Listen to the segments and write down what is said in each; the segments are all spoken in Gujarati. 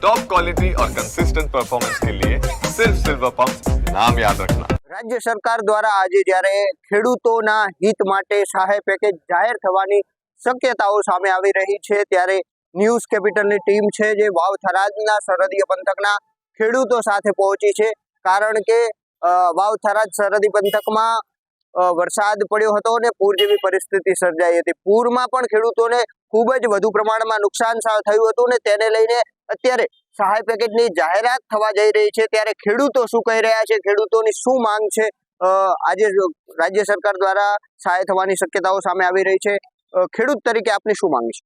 टॉप क्वालिटी और कंसिस्टेंट परफॉर्मेंस के लिए सिर्फ सिल्वर पंप नाम याद रखना। રાજ્ય સરકાર દ્વારા આજે જ્યારે ખેડૂતોના હિત માટે સહાય પેકેજ જાહેર થવાની શક્યતાઓ સામે આવી રહી છે, ત્યારે ન્યૂઝ કેપિટલની ટીમ છે જે વાવ થરાદના સરહદીય પંથકના ખેડૂતો સાથે પહોંચી છે. કારણ કે વાવ થરાદ સરહદી પંથકમાં વરસાદ પડ્યો હતો અને પૂર જેવી પરિસ્થિતિ સર્જાઈ હતી. પૂરમાં પણ ખેડૂતોને ખૂબ જ વધુ પ્રમાણમાં નુકસાન થયું હતું ને તેને લઈને અત્યારે સહાય પેકેજની જાહેરાત થવા જઈ રહી છે. ત્યારે ખેડૂતો શું કહી રહ્યા છે, ખેડૂતોની શું માંગ છે, આજે રાજ્ય સરકાર દ્વારા સહાય થવાની શક્યતાઓ સામે આવી રહી છે. ખેડૂત તરીકે આપની શું માંગ છે?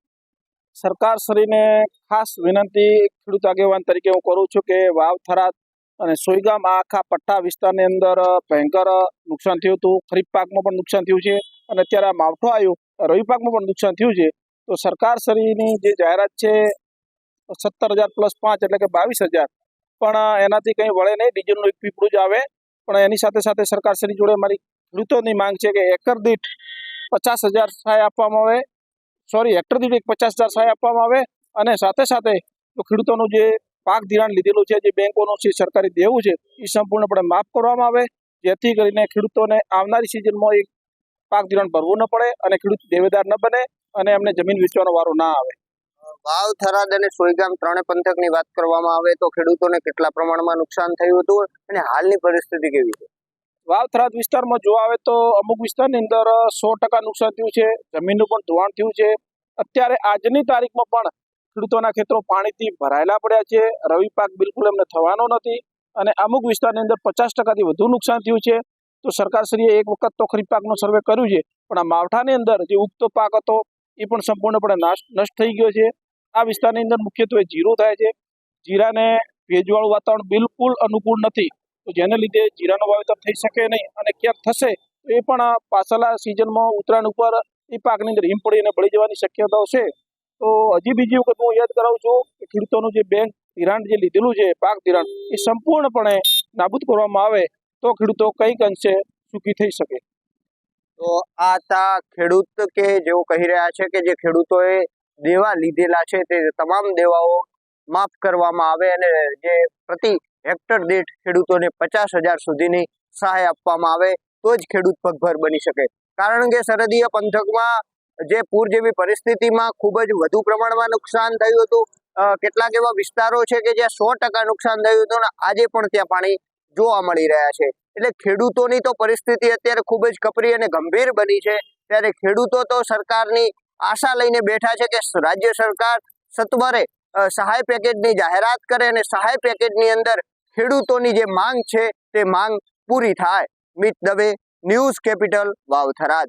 સરકાર શ્રીને ખાસ વિનંતી ખેડૂત આગેવાન તરીકે હું કરું છું કે વાવ થરાદ અને સોયગામ આ આખા પટ્ટા વિસ્તારની અંદર ભયંકર નુકસાન થયું હતું. ખરીફ પાકમાં પણ નુકસાન થયું છે અને અત્યારે આ માવઠું આવ્યું, રવિ પાકમાં પણ નુકસાન થયું છે. તો સરકાર શ્રીની જે જાહેરાત છે 17,000 પ્લસ 5 એટલે કે 22,000, પણ એનાથી કંઈ વળે નહીં. ડીઝલનું એક પીપળું જ આવે. પણ એની સાથે સાથે સરકાર શ્રી જોડે મારી ખેડૂતોની માંગ છે કે એકર દીઠ 50,000 સહાય આપવામાં આવે, હેક્ટર દીઠ 50,000 સહાય આપવામાં આવે. અને સાથે સાથે ખેડૂતોનું જે પાક ધિરાણ લીધેલું છે, જે બેંકોનું છે, સરકારી દેવું છે, એ સંપૂર્ણપણે માફ કરવામાં આવે, જેથી કરીને ખેડૂતોને આવનારી સિઝનમાં એક પાક ધિરાણ ભરવું ન પડે અને ખેડૂત દેવેદાર ન બને અને એમને જમીન વેચવાનો વારો ના આવે. વાવ થરાદ અને સોયગામ ત્રણે પંથકની વાત કરવામાં આવે તો ખેડૂતોને કેટલા પ્રમાણમાં નુકસાન થયું હતું અને હાલની પરિસ્થિતિ કેવી છે? વાવ થરાદ વિસ્તારમાં જોવા આવે તો અમુક વિસ્તારની અંદર 100% નુકસાન થયું છે, જમીનનું પણ ધોવાણ થયું છે. અત્યારે આજની તારીખમાં પણ ખેડૂતોના ખેતરો પાણીથી ભરાયેલા પડ્યા છે. રવિ પાક બિલકુલ એમને થવાનો નથી અને અમુક વિસ્તારની અંદર 50%થી વધુ નુકસાન થયું છે. તો સરકારશ્રીએ એક વખત તો ખરીફ પાકનું સર્વે કર્યું છે, પણ આ માવઠાની અંદર જે ઉગતો પાક હતો એ પણ સંપૂર્ણપણે નષ્ટ થઈ ગયો છે. આ વિસ્તારની અંદર મુખ્યત્વે જીરું થાય છે. જીરાને ભેજવાળું વાતાવરણ બિલકુલ અનુકૂળ નથી, તો જેને લીધે જીરાનું વાવેતર થઈ શકે નહીં અને ક્યાંક થશે તો એ પણ પાછલા સિઝનમાં ઉત્તરાયણ ઉપર એ પાકની અંદર હિમ પડી અને બળી જવાની શક્યતાઓ છે. તો હજી બીજી વખત હું યાદ કરાવું છું કે ખેડૂતોનું જે બેંક ધિરાણ જે લીધેલું છે, પાક ધિરાણ, એ સંપૂર્ણપણે નાબૂદ કરવામાં આવે તો ખેડૂતો કંઈક અંશે સુખી થઈ શકે. તો આ હતા ખેડૂત કે જેઓ કહી રહ્યા છે કે જે ખેડૂતોએ દેવા લીધેલા છે તે તમામ દેવાઓ માફ કરવામાં આવે અને જે પ્રતિ હેક્ટર દીઠ ખેડૂતોને 50,000 સુધીની સહાય આપવામાં આવે તો જ ખેડૂત પગભર બની શકે. કારણ કે સરહદીય પંથકમાં જે પૂર જેવી પરિસ્થિતિમાં ખૂબ જ વધુ પ્રમાણમાં નુકસાન થયું હતું. કેટલાક એવા વિસ્તારો છે કે જ્યાં 100% નુકસાન થયું હતું અને આજે પણ ત્યાં પાણી જોવા મળી રહ્યા છે. એટલે ખેડૂતોની તો પરિસ્થિતિ અત્યારે ખૂબ જ કપરી અને ગંભીર બની છે. ત્યારે ખેડૂતો તો સરકારની આશા લઈને બેઠા છે કે રાજ્ય સરકાર સત્વરે સહાય પેકેજની જાહેરાત કરે અને સહાય પેકેજની અંદર ખેડૂતોની જે માંગ છે તે માંગ પૂરી થાય. મિત દવે, ન્યૂઝ કેપિટલ, વાવ થરાદ.